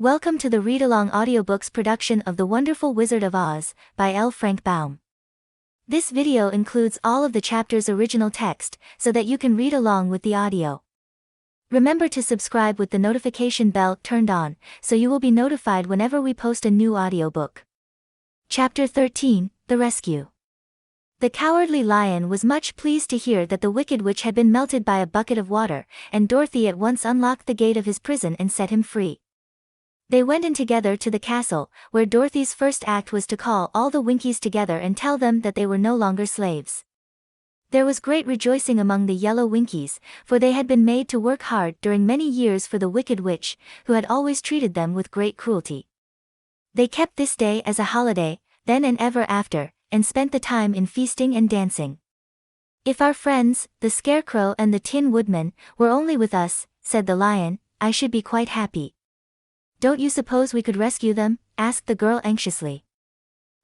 Welcome to the read-along audiobooks production of The Wonderful Wizard of Oz, by L. Frank Baum. This video includes all of the chapters' original text, so that you can read along with the audio. Remember to subscribe with the notification bell turned on, so you will be notified whenever we post a new audiobook. Chapter 13, The Rescue. The Cowardly Lion was much pleased to hear that the Wicked Witch had been melted by a bucket of water, and Dorothy at once unlocked the gate of his prison and set him free. They went in together to the castle, where Dorothy's first act was to call all the Winkies together and tell them that they were no longer slaves. There was great rejoicing among the yellow Winkies, for they had been made to work hard during many years for the Wicked Witch, who had always treated them with great cruelty. They kept this day as a holiday, then and ever after, and spent the time in feasting and dancing. "If our friends, the Scarecrow and the Tin Woodman, were only with us," said the Lion, "I should be quite happy." "Don't you suppose we could rescue them?" asked the girl anxiously.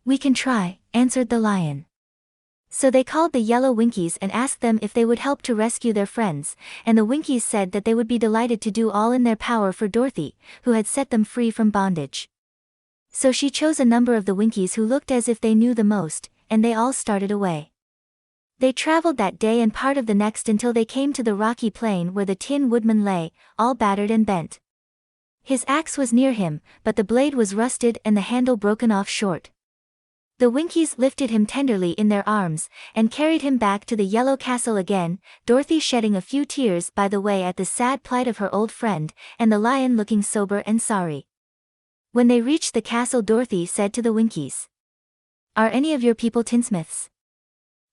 "We can try," answered the Lion. So they called the yellow Winkies and asked them if they would help to rescue their friends, and the Winkies said that they would be delighted to do all in their power for Dorothy, who had set them free from bondage. So she chose a number of the Winkies who looked as if they knew the most, and they all started away. They traveled that day and part of the next until they came to the rocky plain where the Tin Woodman lay, all battered and bent. His axe was near him, but the blade was rusted and the handle broken off short. The Winkies lifted him tenderly in their arms, and carried him back to the Yellow Castle again, Dorothy shedding a few tears by the way at the sad plight of her old friend, and the Lion looking sober and sorry. When they reached the castle, Dorothy said to the Winkies, "Are any of your people tinsmiths?"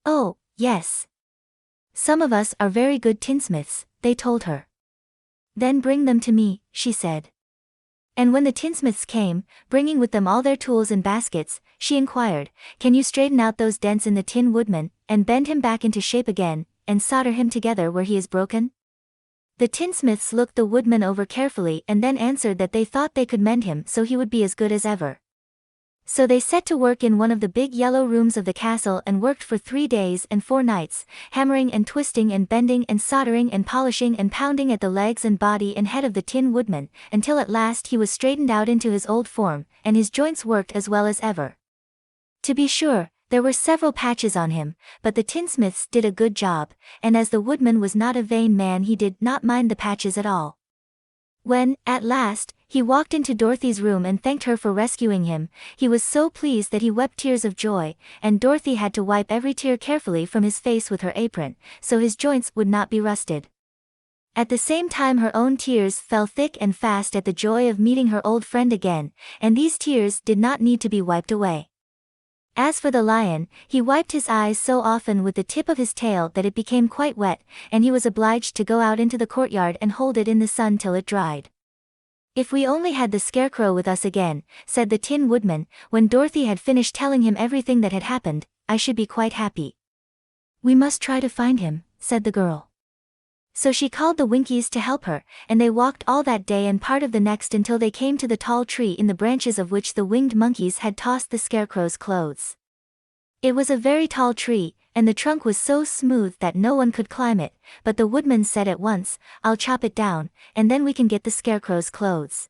"Oh, yes. Some of us are very good tinsmiths," they told her. "Then bring them to me," she said. And when the tinsmiths came, bringing with them all their tools and baskets, she inquired, "Can you straighten out those dents in the Tin Woodman, and bend him back into shape again, and solder him together where he is broken?" The tinsmiths looked the Woodman over carefully and then answered that they thought they could mend him so he would be as good as ever. So they set to work in one of the big yellow rooms of the castle and worked for 3 days and 4 nights, hammering and twisting and bending and soldering and polishing and pounding at the legs and body and head of the Tin Woodman, until at last he was straightened out into his old form, and his joints worked as well as ever. To be sure, there were several patches on him, but the tinsmiths did a good job, and as the Woodman was not a vain man, he did not mind the patches at all. When, at last, he walked into Dorothy's room and thanked her for rescuing him, he was so pleased that he wept tears of joy, and Dorothy had to wipe every tear carefully from his face with her apron, so his joints would not be rusted. At the same time her own tears fell thick and fast at the joy of meeting her old friend again, and these tears did not need to be wiped away. As for the Lion, he wiped his eyes so often with the tip of his tail that it became quite wet, and he was obliged to go out into the courtyard and hold it in the sun till it dried. "If we only had the Scarecrow with us again," said the Tin Woodman, when Dorothy had finished telling him everything that had happened, "I should be quite happy." "We must try to find him," said the girl. So she called the Winkies to help her, and they walked all that day and part of the next until they came to the tall tree in the branches of which the winged monkeys had tossed the Scarecrow's clothes. It was a very tall tree, and the trunk was so smooth that no one could climb it, but the Woodman said at once, "I'll chop it down, and then we can get the Scarecrow's clothes."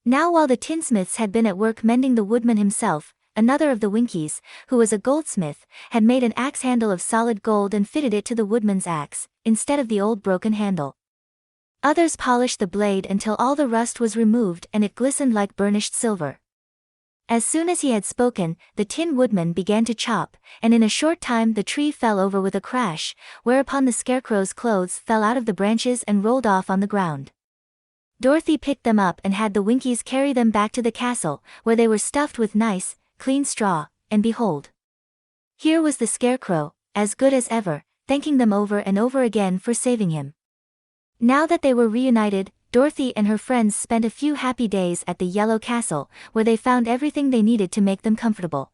Now while the tinsmiths had been at work mending, the Woodman himself, another of the Winkies, who was a goldsmith, had made an axe handle of solid gold and fitted it to the Woodman's axe, instead of the old broken handle. Others polished the blade until all the rust was removed and it glistened like burnished silver. As soon as he had spoken, the Tin Woodman began to chop, and in a short time the tree fell over with a crash, whereupon the Scarecrow's clothes fell out of the branches and rolled off on the ground. Dorothy picked them up and had the Winkies carry them back to the castle, where they were stuffed with nice, clean straw, and behold, here was the Scarecrow, as good as ever, thanking them over and over again for saving him. Now that they were reunited, Dorothy and her friends spent a few happy days at the Yellow Castle, where they found everything they needed to make them comfortable.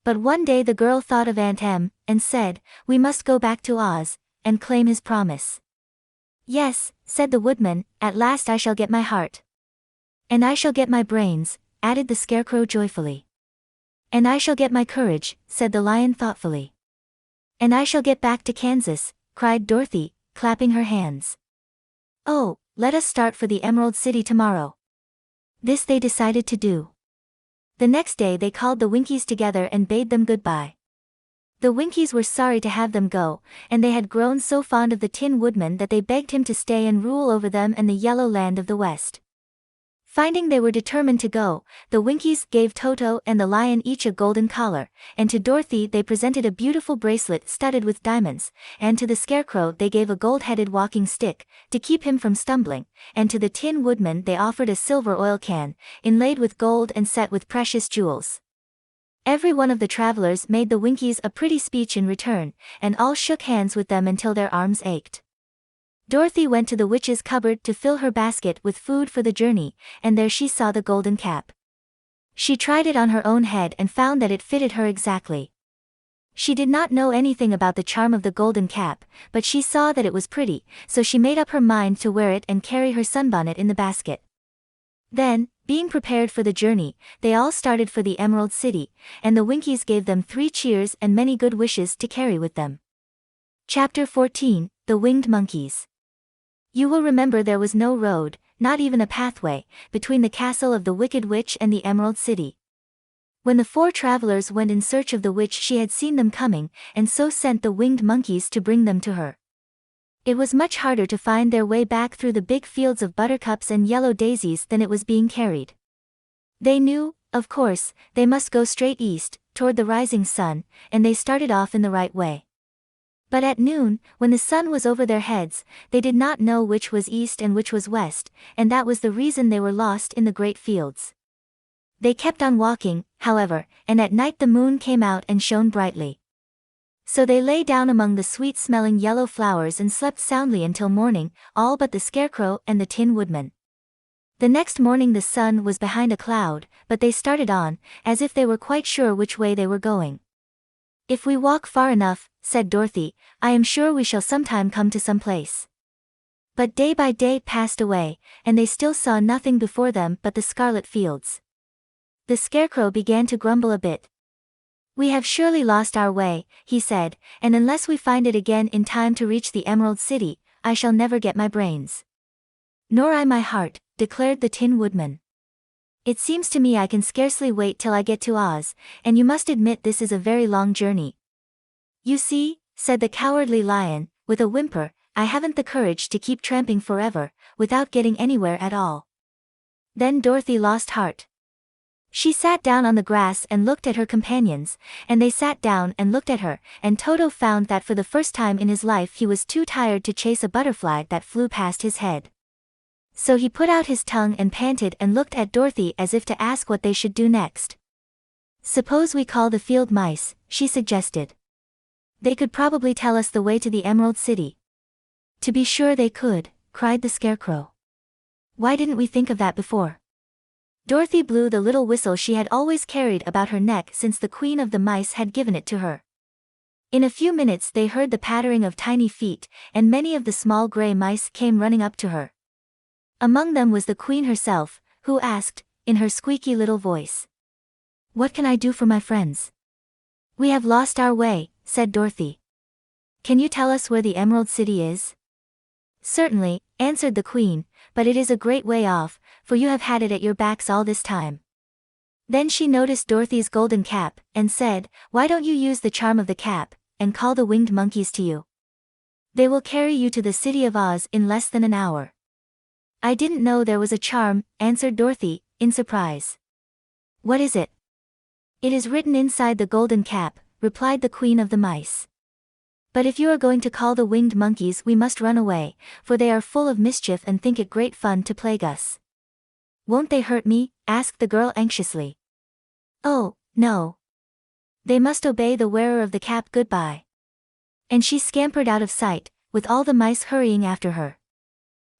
But one day the girl thought of Aunt Em, and said, "We must go back to Oz, and claim his promise." "Yes," said the Woodman, "at last I shall get my heart." "And I shall get my brains," added the Scarecrow joyfully. "And I shall get my courage," said the Lion thoughtfully. "And I shall get back to Kansas," cried Dorothy, clapping her hands. "Oh, let us start for the Emerald City tomorrow." This they decided to do. The next day they called the Winkies together and bade them goodbye. The Winkies were sorry to have them go, and they had grown so fond of the Tin Woodman that they begged him to stay and rule over them and the yellow land of the West. Finding they were determined to go, the Winkies gave Toto and the Lion each a golden collar, and to Dorothy they presented a beautiful bracelet studded with diamonds, and to the Scarecrow they gave a gold-headed walking stick, to keep him from stumbling, and to the Tin Woodman they offered a silver oil can, inlaid with gold and set with precious jewels. Every one of the travelers made the Winkies a pretty speech in return, and all shook hands with them until their arms ached. Dorothy went to the witch's cupboard to fill her basket with food for the journey, and there she saw the golden cap. She tried it on her own head and found that it fitted her exactly. She did not know anything about the charm of the golden cap, but she saw that it was pretty, so she made up her mind to wear it and carry her sunbonnet in the basket. Then, being prepared for the journey, they all started for the Emerald City, and the Winkies gave them 3 cheers and many good wishes to carry with them. Chapter 14, The Winged Monkeys. You will remember there was no road, not even a pathway, between the castle of the Wicked Witch and the Emerald City. When the 4 travelers went in search of the witch, she had seen them coming, and so sent the winged monkeys to bring them to her. It was much harder to find their way back through the big fields of buttercups and yellow daisies than it was being carried. They knew, of course, they must go straight east, toward the rising sun, and they started off in the right way. But at noon, when the sun was over their heads, they did not know which was east and which was west, and that was the reason they were lost in the great fields. They kept on walking, however, and at night the moon came out and shone brightly. So they lay down among the sweet-smelling yellow flowers and slept soundly until morning, all but the Scarecrow and the Tin Woodman. The next morning the sun was behind a cloud, but they started on, as if they were quite sure which way they were going. "If we walk far enough," said Dorothy, "I am sure we shall sometime come to some place." But day by day passed away, and they still saw nothing before them but the scarlet fields. The Scarecrow began to grumble a bit. "We have surely lost our way," he said, "and unless we find it again in time to reach the Emerald City, I shall never get my brains." "Nor I my heart," declared the Tin Woodman. "It seems to me I can scarcely wait till I get to Oz, and you must admit this is a very long journey." "You see," said the Cowardly Lion, with a whimper, "I haven't the courage to keep tramping forever, without getting anywhere at all." Then Dorothy lost heart. She sat down on the grass and looked at her companions, and they sat down and looked at her, and Toto found that for the first time in his life he was too tired to chase a butterfly that flew past his head. So he put out his tongue and panted and looked at Dorothy as if to ask what they should do next. "Suppose we call the field mice," she suggested. "They could probably tell us the way to the Emerald City." "To be sure they could," cried the Scarecrow. "Why didn't we think of that before?" Dorothy blew the little whistle she had always carried about her neck since the Queen of the Mice had given it to her. In a few minutes they heard the pattering of tiny feet, and many of the small gray mice came running up to her. Among them was the Queen herself, who asked, in her squeaky little voice, "What can I do for my friends?" "We have lost our way," said Dorothy. "Can you tell us where the Emerald City is?" "Certainly," answered the Queen, "but it is a great way off, for you have had it at your backs all this time." Then she noticed Dorothy's golden cap, and said, "Why don't you use the charm of the cap, and call the winged monkeys to you? They will carry you to the City of Oz in less than an hour." "I didn't know there was a charm," answered Dorothy, in surprise. "What is it?" "It is written inside the golden cap," replied the Queen of the Mice. "But if you are going to call the winged monkeys we must run away, for they are full of mischief and think it great fun to plague us." "Won't they hurt me?" asked the girl anxiously. "Oh, no. They must obey the wearer of the cap goodbye." And she scampered out of sight, with all the mice hurrying after her.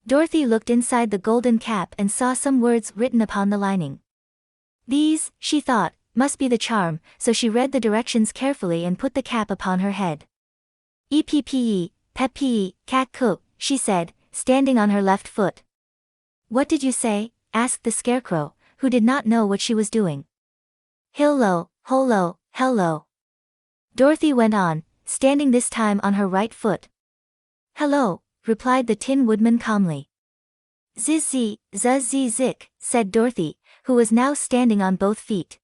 Dorothy looked inside the golden cap and saw some words written upon the lining. These, she thought, must be the charm, so she read the directions carefully and put the cap upon her head. "Eppe, peppe, cat cook," she said, standing on her left foot. "What did you say?" asked the Scarecrow, who did not know what she was doing. "Hillo, holo, hello." Dorothy went on, standing this time on her right foot. "Hello," replied the Tin Woodman calmly. Zizzy, zuzzy said Dorothy, who was now standing on both feet.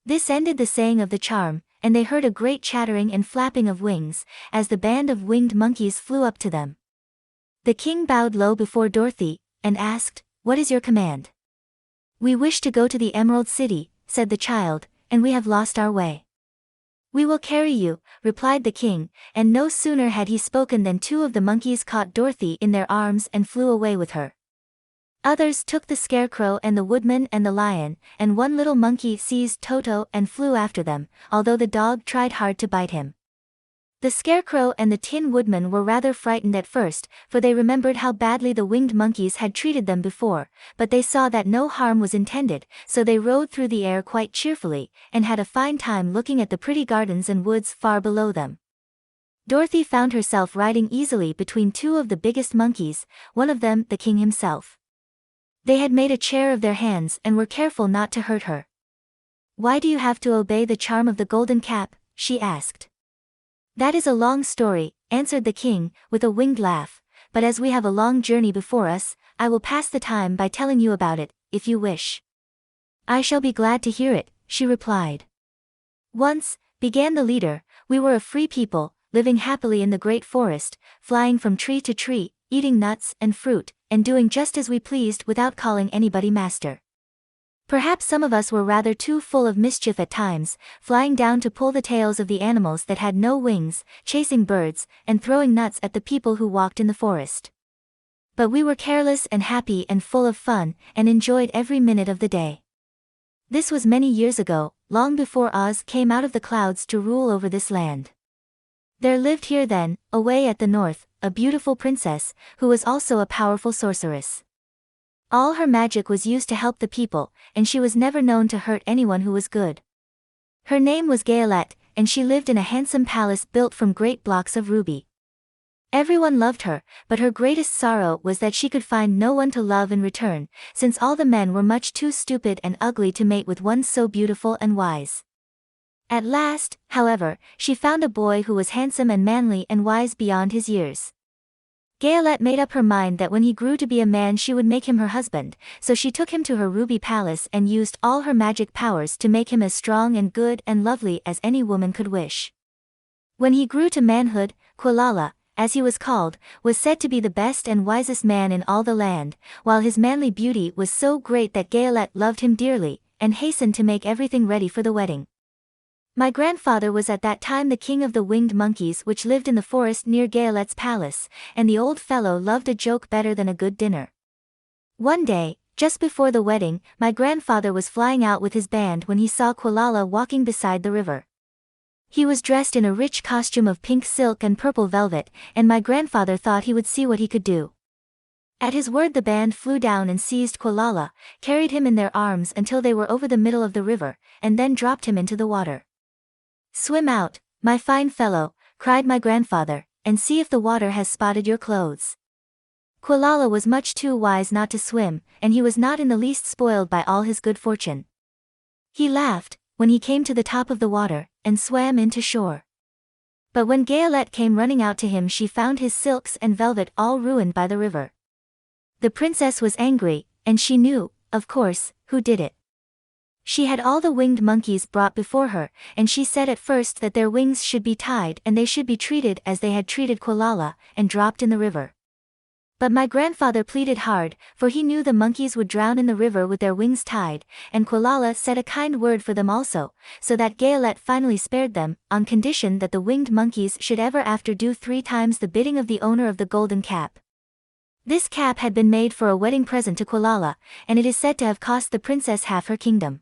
This ended the saying of the charm, and they heard a great chattering and flapping of wings, as the band of winged monkeys flew up to them. The king bowed low before Dorothy, and asked, "What is your command?" "We wish to go to the Emerald City," said the child, "and we have lost our way." "We will carry you," replied the king, and no sooner had he spoken than two of the monkeys caught Dorothy in their arms and flew away with her. Others took the Scarecrow and the Woodman and the Lion, and one little monkey seized Toto and flew after them, although the dog tried hard to bite him. The Scarecrow and the Tin Woodman were rather frightened at first, for they remembered how badly the winged monkeys had treated them before, but they saw that no harm was intended, so they rode through the air quite cheerfully, and had a fine time looking at the pretty gardens and woods far below them. Dorothy found herself riding easily between two of the biggest monkeys, one of them the king himself. They had made a chair of their hands and were careful not to hurt her. "Why do you have to obey the charm of the golden cap?" she asked. "That is a long story," answered the king, with a winged laugh, "but as we have a long journey before us, I will pass the time by telling you about it, if you wish." "I shall be glad to hear it," she replied. "Once," began the leader, "we were a free people, living happily in the great forest, flying from tree to tree, eating nuts and fruit, and doing just as we pleased without calling anybody master. Perhaps some of us were rather too full of mischief at times, flying down to pull the tails of the animals that had no wings, chasing birds, and throwing nuts at the people who walked in the forest. But we were careless and happy and full of fun, and enjoyed every minute of the day. This was many years ago, long before Oz came out of the clouds to rule over this land. There lived here then, away at the north, a beautiful princess, who was also a powerful sorceress. All her magic was used to help the people, and she was never known to hurt anyone who was good. Her name was Gaelette, and she lived in a handsome palace built from great blocks of ruby. Everyone loved her, but her greatest sorrow was that she could find no one to love in return, since all the men were much too stupid and ugly to mate with one so beautiful and wise. At last, however, she found a boy who was handsome and manly and wise beyond his years. Gaelette made up her mind that when he grew to be a man she would make him her husband, so she took him to her ruby palace and used all her magic powers to make him as strong and good and lovely as any woman could wish. When he grew to manhood, Quilala, as he was called, was said to be the best and wisest man in all the land, while his manly beauty was so great that Gaelette loved him dearly, and hastened to make everything ready for the wedding. My grandfather was at that time the king of the winged monkeys which lived in the forest near Gaelette's palace, and the old fellow loved a joke better than a good dinner. One day, just before the wedding, my grandfather was flying out with his band when he saw Quilala walking beside the river. He was dressed in a rich costume of pink silk and purple velvet, and my grandfather thought he would see what he could do. At his word the band flew down and seized Quilala, carried him in their arms until they were over the middle of the river, and then dropped him into the water. "Swim out, my fine fellow," cried my grandfather, "and see if the water has spotted your clothes." Quilala was much too wise not to swim, and he was not in the least spoiled by all his good fortune. He laughed, when he came to the top of the water, and swam in to shore. But when Gaelette came running out to him she found his silks and velvet all ruined by the river. The princess was angry, and she knew, of course, who did it. She had all the winged monkeys brought before her, and she said at first that their wings should be tied and they should be treated as they had treated Quilala, and dropped in the river. But my grandfather pleaded hard, for he knew the monkeys would drown in the river with their wings tied, and Quilala said a kind word for them also, so that Gaelette finally spared them, on condition that the winged monkeys should ever after do 3 times the bidding of the owner of the golden cap. This cap had been made for a wedding present to Quilala, and it is said to have cost the princess half her kingdom.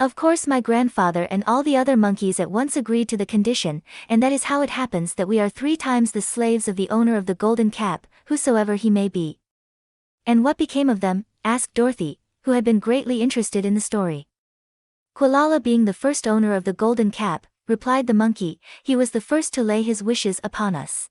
Of course my grandfather and all the other monkeys at once agreed to the condition, and that is how it happens that we are 3 times the slaves of the owner of the golden cap, whosoever he may be. "And what became of them?" asked Dorothy, who had been greatly interested in the story. "Quilala being the first owner of the golden cap," replied the monkey, "he was the first to lay his wishes upon us.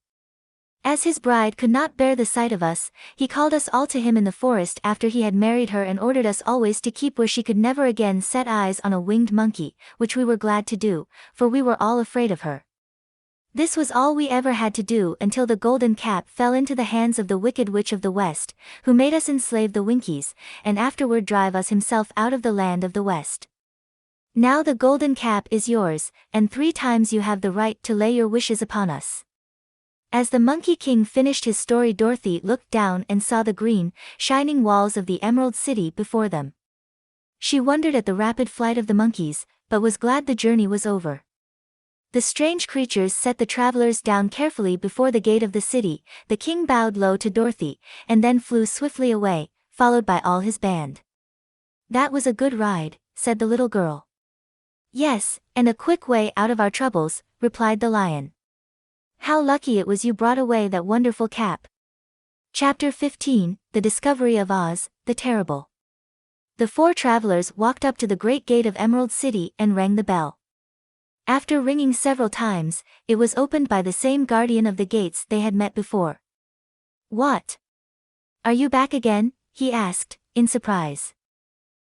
As his bride could not bear the sight of us, he called us all to him in the forest after he had married her and ordered us always to keep where she could never again set eyes on a winged monkey, which we were glad to do, for we were all afraid of her. This was all we ever had to do until the golden cap fell into the hands of the wicked witch of the west, who made us enslave the Winkies, and afterward drive us himself out of the land of the west. Now the golden cap is yours, and 3 times you have the right to lay your wishes upon us." As the Monkey King finished his story, Dorothy looked down and saw the green, shining walls of the Emerald City before them. She wondered at the rapid flight of the monkeys, but was glad the journey was over. The strange creatures set the travelers down carefully before the gate of the city. The king bowed low to Dorothy, and then flew swiftly away, followed by all his band. "That was a good ride," said the little girl. "Yes, and a quick way out of our troubles," replied the lion. "How lucky it was you brought away that wonderful cap." Chapter 15, The Discovery of Oz, the Terrible. The 4 travelers walked up to the great gate of Emerald City and rang the bell. After ringing several times, it was opened by the same guardian of the gates they had met before. "What? Are you back again?" he asked, in surprise.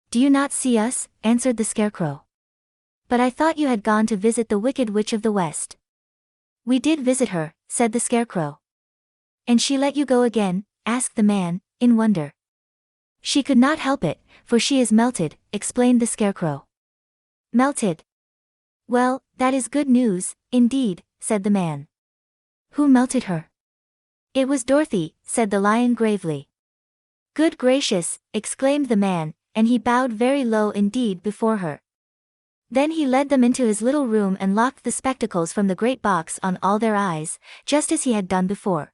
"Do you not see us?" answered the Scarecrow. "But I thought you had gone to visit the Wicked Witch of the West." "We did visit her," said the Scarecrow. "And she let you go again?" asked the man, in wonder. "She could not help it, for she is melted," explained the Scarecrow. "Melted? Well, that is good news, indeed," said the man. "Who melted her?" "It was Dorothy," said the lion gravely. "Good gracious," exclaimed the man, and he bowed very low indeed before her. Then he led them into his little room and locked the spectacles from the great box on all their eyes, just as he had done before.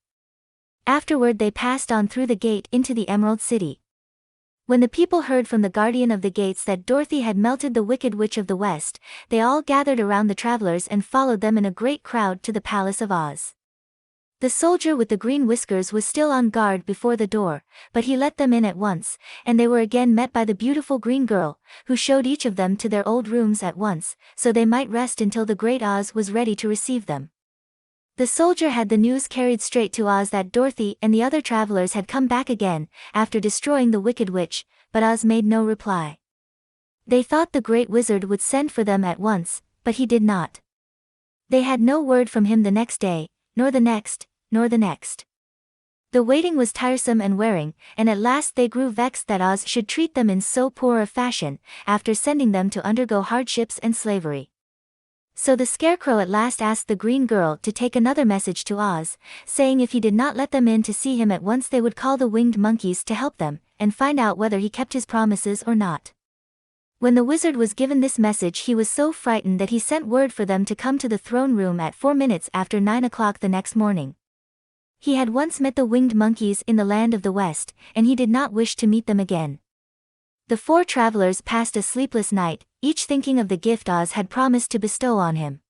Afterward they passed on through the gate into the Emerald City. When the people heard from the guardian of the gates that Dorothy had melted the Wicked Witch of the West, they all gathered around the travelers and followed them in a great crowd to the Palace of Oz. The soldier with the green whiskers was still on guard before the door, but he let them in at once, and they were again met by the beautiful green girl, who showed each of them to their old rooms at once, so they might rest until the great Oz was ready to receive them. The soldier had the news carried straight to Oz that Dorothy and the other travelers had come back again, after destroying the Wicked Witch, but Oz made no reply. They thought the Great Wizard would send for them at once, but he did not. They had no word from him the next day, nor the next, nor the next. The waiting was tiresome and wearing, and at last they grew vexed that Oz should treat them in so poor a fashion, after sending them to undergo hardships and slavery. So the Scarecrow at last asked the green girl to take another message to Oz, saying if he did not let them in to see him at once they would call the winged monkeys to help them, and find out whether he kept his promises or not. When the wizard was given this message he was so frightened that he sent word for them to come to the throne room at 4 minutes after 9 o'clock the next morning. He had once met the winged monkeys in the land of the West, and he did not wish to meet them again. The 4 travelers passed a sleepless night, each thinking of the gift Oz had promised to bestow on him.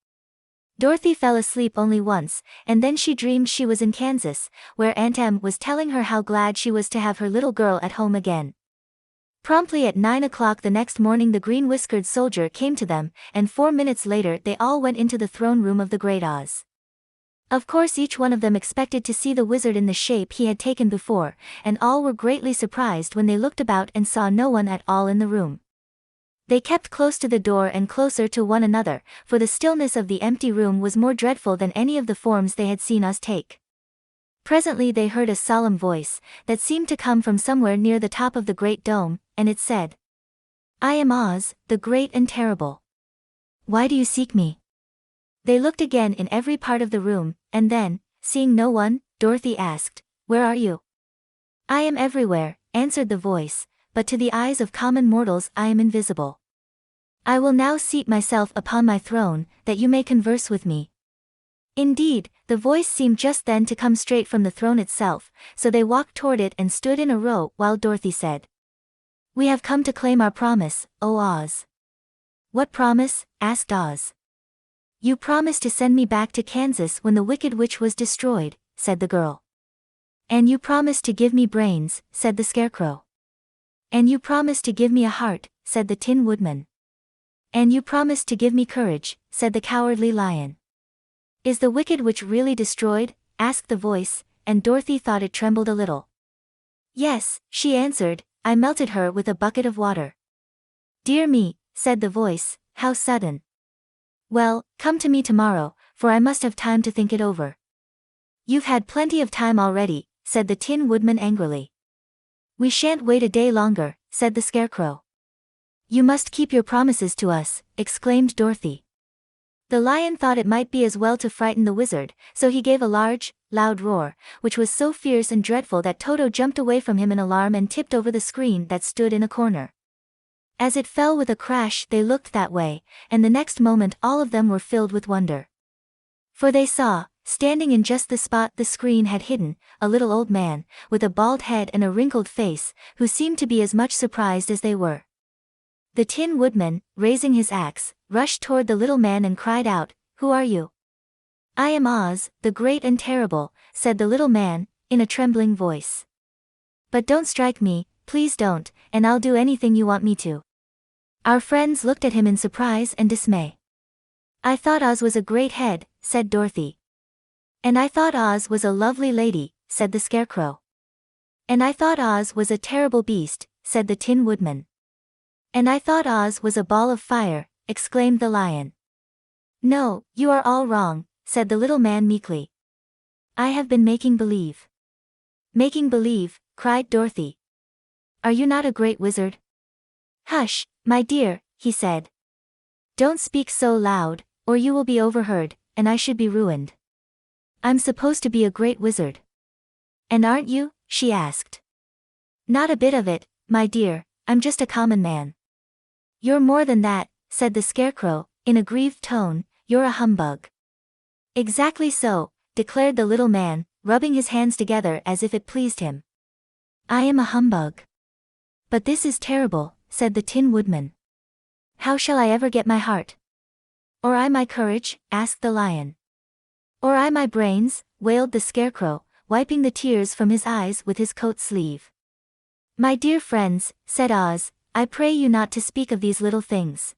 Dorothy fell asleep only once, and then she dreamed she was in Kansas, where Aunt Em was telling her how glad she was to have her little girl at home again. Promptly at 9 o'clock the next morning the green-whiskered soldier came to them, and 4 minutes later they all went into the throne room of the Great Oz. Of course each one of them expected to see the wizard in the shape he had taken before, and all were greatly surprised when they looked about and saw no one at all in the room. They kept close to the door and closer to one another, for the stillness of the empty room was more dreadful than any of the forms they had seen Oz take. Presently they heard a solemn voice, that seemed to come from somewhere near the top of the great dome, and it said, "I am Oz, the great and terrible. Why do you seek me?" They looked again in every part of the room, and then, seeing no one, Dorothy asked, "Where are you?" "I am everywhere," answered the voice, "but to the eyes of common mortals I am invisible. I will now seat myself upon my throne, that you may converse with me." Indeed, the voice seemed just then to come straight from the throne itself, so they walked toward it and stood in a row while Dorothy said, "We have come to claim our promise, O Oz." "What promise?" asked Oz. "You promised to send me back to Kansas when the Wicked Witch was destroyed," said the girl. "And you promised to give me brains," said the Scarecrow. "And you promised to give me a heart," said the Tin Woodman. "And you promised to give me courage," said the Cowardly Lion. "Is the Wicked Witch really destroyed?" asked the voice, and Dorothy thought it trembled a little. "Yes," she answered, "I melted her with a bucket of water." "Dear me," said the voice, "how sudden. Well, come to me tomorrow, for I must have time to think it over. You've had plenty of time already, said the Tin Woodman angrily. We shan't wait a day longer, said the Scarecrow. You must keep your promises to us, exclaimed Dorothy. The Lion thought it might be as well to frighten the Wizard, so he gave a large, loud roar, which was so fierce and dreadful that Toto jumped away from him in alarm and tipped over the screen that stood in a corner. As it fell with a crash, they looked that way, and the next moment all of them were filled with wonder. For they saw, standing in just the spot the screen had hidden, a little old man, with a bald head and a wrinkled face, who seemed to be as much surprised as they were. The Tin Woodman, raising his axe, rushed toward the little man and cried out, "Who are you?" "I am Oz, the Great and Terrible," said the little man, in a trembling voice. "But don't strike me, please don't, and I'll do anything you want me to." Our friends looked at him in surprise and dismay. "I thought Oz was a great head," said Dorothy. "And I thought Oz was a lovely lady," said the Scarecrow. "And I thought Oz was a terrible beast," said the Tin Woodman. "And I thought Oz was a ball of fire," exclaimed the Lion. "No, you are all wrong," said the little man meekly. "I have been making believe." "Making believe," cried Dorothy. "Are you not a great wizard?" "Hush, my dear," he said. "Don't speak so loud, or you will be overheard, and I should be ruined. I'm supposed to be a great wizard." "And aren't you?" she asked. "Not a bit of it, my dear, I'm just a common man." "You're more than that," said the Scarecrow, in a grieved tone, "you're a humbug." "Exactly so," declared the little man, rubbing his hands together as if it pleased him. "I am a humbug. But this is terrible," said the Tin Woodman. "How shall I ever get my heart?" "Or I my courage?" asked the Lion. "Or I my brains?" wailed the Scarecrow, wiping the tears from his eyes with his coat sleeve. "My dear friends," said Oz, "I pray you not to speak of these little things.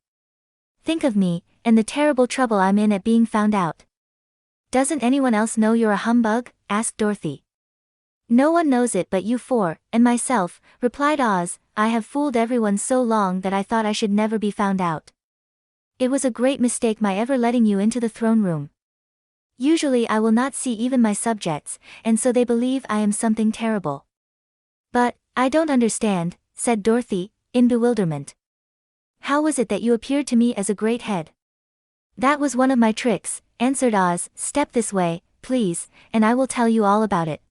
Think of me, and the terrible trouble I'm in at being found out." "Doesn't anyone else know you're a humbug?" asked Dorothy. "No one knows it but you four, and myself," replied Oz. "I have fooled everyone so long that I thought I should never be found out. It was a great mistake my ever letting you into the throne room. Usually I will not see even my subjects, and so they believe I am something terrible." "But, I don't understand," said Dorothy, in bewilderment. "How was it that you appeared to me as a great head?" "That was one of my tricks," answered Oz. "Step this way, please, and I will tell you all about it."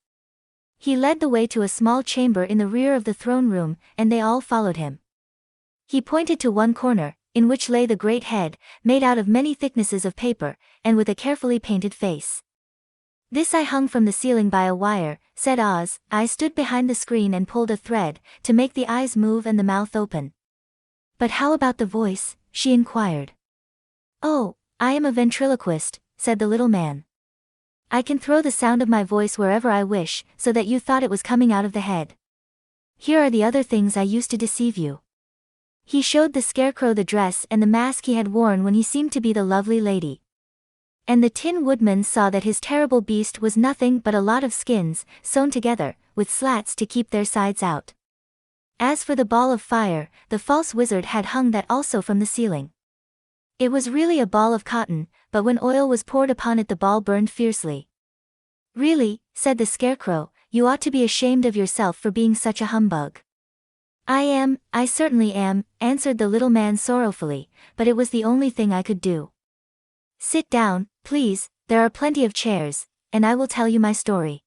He led the way to a small chamber in the rear of the throne room, and they all followed him. He pointed to one corner, in which lay the great head, made out of many thicknesses of paper, and with a carefully painted face. "This I hung from the ceiling by a wire," said Oz. "I stood behind the screen and pulled a thread, to make the eyes move and the mouth open." "But how about the voice?" she inquired. "Oh, I am a ventriloquist," said the little man. "I can throw the sound of my voice wherever I wish, so that you thought it was coming out of the head. Here are the other things I used to deceive you." He showed the Scarecrow the dress and the mask he had worn when he seemed to be the lovely lady. And the Tin Woodman saw that his terrible beast was nothing but a lot of skins, sewn together, with slats to keep their sides out. As for the ball of fire, the false wizard had hung that also from the ceiling. It was really a ball of cotton, but when oil was poured upon it the ball burned fiercely. "Really," said the Scarecrow, "you ought to be ashamed of yourself for being such a humbug." I certainly am," answered the little man sorrowfully, "but it was the only thing I could do." "Sit down, please, there are plenty of chairs, and I will tell you my story."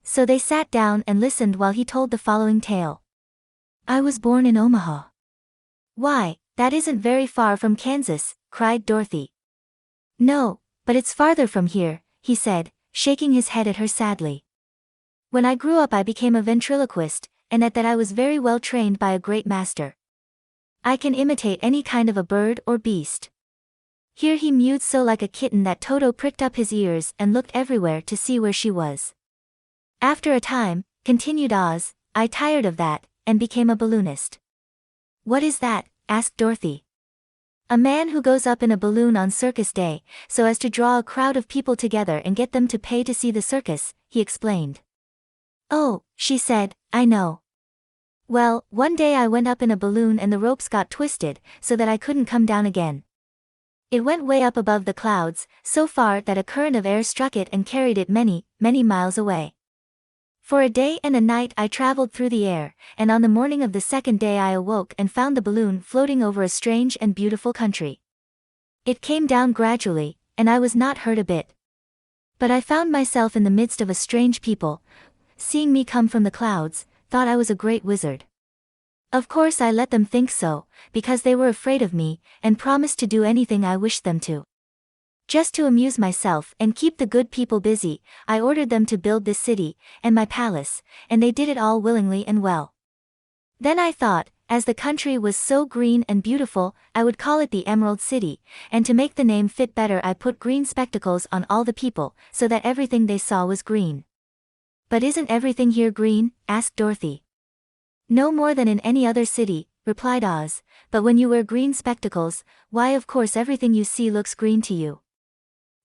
So they sat down and listened while he told the following tale. "I was born in Omaha." "Why, that isn't very far from Kansas," cried Dorothy. "No, but it's farther from here," he said, shaking his head at her sadly. "When I grew up I became a ventriloquist, and at that I was very well trained by a great master. I can imitate any kind of a bird or beast." Here he mewed so like a kitten that Toto pricked up his ears and looked everywhere to see where she was. "After a time," continued Oz, "I tired of that, and became a balloonist." "What is that?" asked Dorothy. "A man who goes up in a balloon on circus day, so as to draw a crowd of people together and get them to pay to see the circus," he explained. "Oh," she said, "I know. Well, one day I went up in a balloon and the ropes got twisted, so that I couldn't come down again. It went way up above the clouds, so far that a current of air struck it and carried it many, many miles away. For a day and a night I traveled through the air, and on the morning of the second day I awoke and found the balloon floating over a strange and beautiful country. It came down gradually, and I was not hurt a bit. But I found myself in the midst of a strange people, seeing me come from the clouds, thought I was a great wizard. Of course I let them think so, because they were afraid of me, and promised to do anything I wished them to. Just to amuse myself and keep the good people busy, I ordered them to build this city, and my palace, and they did it all willingly and well. Then I thought, as the country was so green and beautiful, I would call it the Emerald City, and to make the name fit better I put green spectacles on all the people, so that everything they saw was green. But isn't everything here green? Asked Dorothy. No more than in any other city, replied Oz, but when you wear green spectacles, why of course everything you see looks green to you.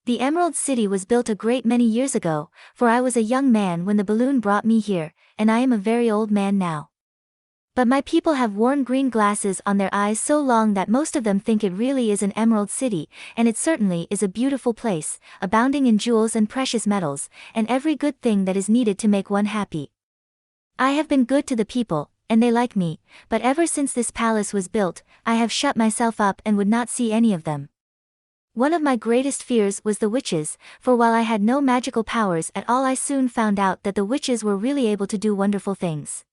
The Emerald City was built a great many years ago, for I was a young man when the balloon brought me here, and I am a very old man now. But my people have worn green glasses on their eyes so long that most of them think it really is an Emerald City, and it certainly is a beautiful place, abounding in jewels and precious metals, and every good thing that is needed to make one happy. I have been good to the people, and they like me, but ever since this palace was built, I have shut myself up and would not see any of them. One of my greatest fears was the witches, for while I had no magical powers at all I soon found out that the witches were really able to do wonderful things.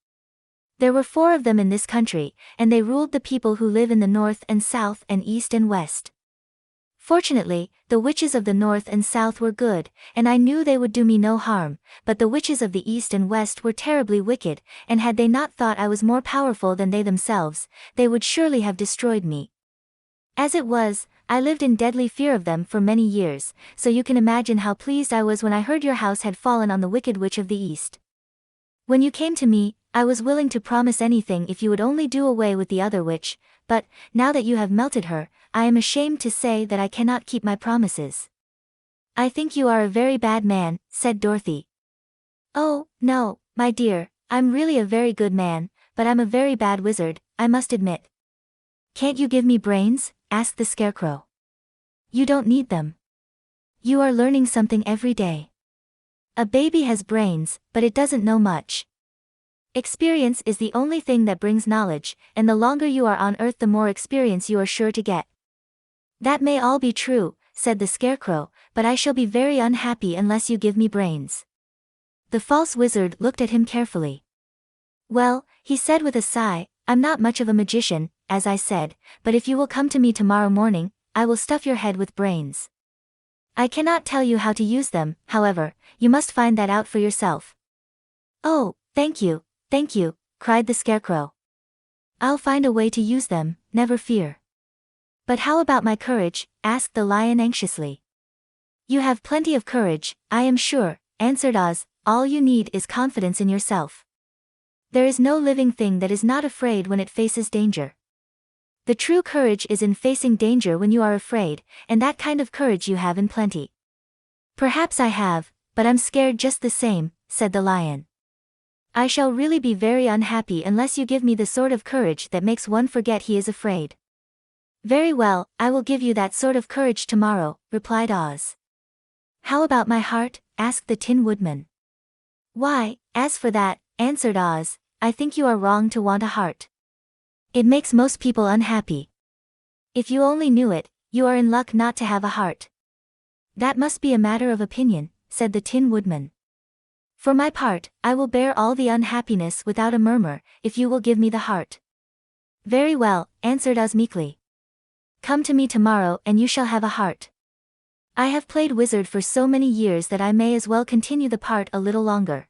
There were 4 of them in this country, and they ruled the people who live in the north and south and east and west. Fortunately, the witches of the north and south were good, and I knew they would do me no harm, but the witches of the east and west were terribly wicked, and had they not thought I was more powerful than they themselves, they would surely have destroyed me. As it was, I lived in deadly fear of them for many years, so you can imagine how pleased I was when I heard your house had fallen on the wicked witch of the east. When you came to me, I was willing to promise anything if you would only do away with the other witch, but, now that you have melted her, I am ashamed to say that I cannot keep my promises. I think you are a very bad man, said Dorothy. Oh, no, my dear, I'm really a very good man, but I'm a very bad wizard, I must admit. Can't you give me brains? Asked the Scarecrow. You don't need them. You are learning something every day. A baby has brains, but it doesn't know much. Experience is the only thing that brings knowledge, and the longer you are on Earth the more experience you are sure to get. That may all be true, said the Scarecrow, but I shall be very unhappy unless you give me brains. The false wizard looked at him carefully. Well, he said with a sigh, I'm not much of a magician, as I said, but if you will come to me tomorrow morning, I will stuff your head with brains. I cannot tell you how to use them, however, you must find that out for yourself. Oh, thank you, cried the Scarecrow. I'll find a way to use them, never fear. But how about my courage? Asked the Lion anxiously. You have plenty of courage, I am sure, answered Oz, all you need is confidence in yourself. There is no living thing that is not afraid when it faces danger. The true courage is in facing danger when you are afraid, and that kind of courage you have in plenty. Perhaps I have, but I'm scared just the same, said the Lion. I shall really be very unhappy unless you give me the sort of courage that makes one forget he is afraid. Very well, I will give you that sort of courage tomorrow, replied Oz. How about my heart? Asked the Tin Woodman. Why, as for that, answered Oz, I think you are wrong to want a heart. It makes most people unhappy. If you only knew it, you are in luck not to have a heart. That must be a matter of opinion, said the Tin Woodman. For my part, I will bear all the unhappiness without a murmur, if you will give me the heart. Very well, answered Oz meekly. Come to me tomorrow and you shall have a heart. I have played wizard for so many years that I may as well continue the part a little longer.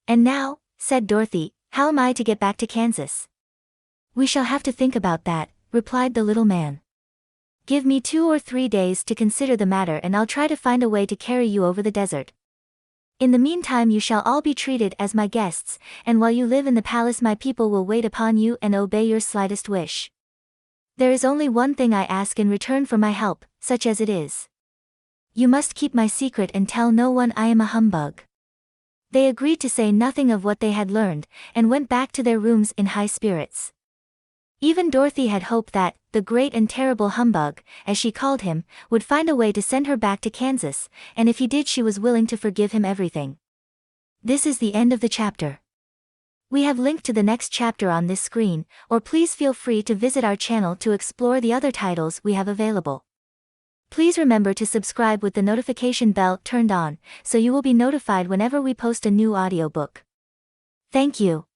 And now, said Dorothy, how am I to get back to Kansas? We shall have to think about that, replied the little man. Give me 2 or 3 days to consider the matter and I'll try to find a way to carry you over the desert. In the meantime you shall all be treated as my guests, and while you live in the palace my people will wait upon you and obey your slightest wish. There is only one thing I ask in return for my help, such as it is. You must keep my secret and tell no one I am a humbug. They agreed to say nothing of what they had learned, and went back to their rooms in high spirits. Even Dorothy had hoped that, the great and terrible humbug, as she called him, would find a way to send her back to Kansas, and if he did she was willing to forgive him everything. This is the end of the chapter. We have linked to the next chapter on this screen, or please feel free to visit our channel to explore the other titles we have available. Please remember to subscribe with the notification bell turned on, so you will be notified whenever we post a new audiobook. Thank you.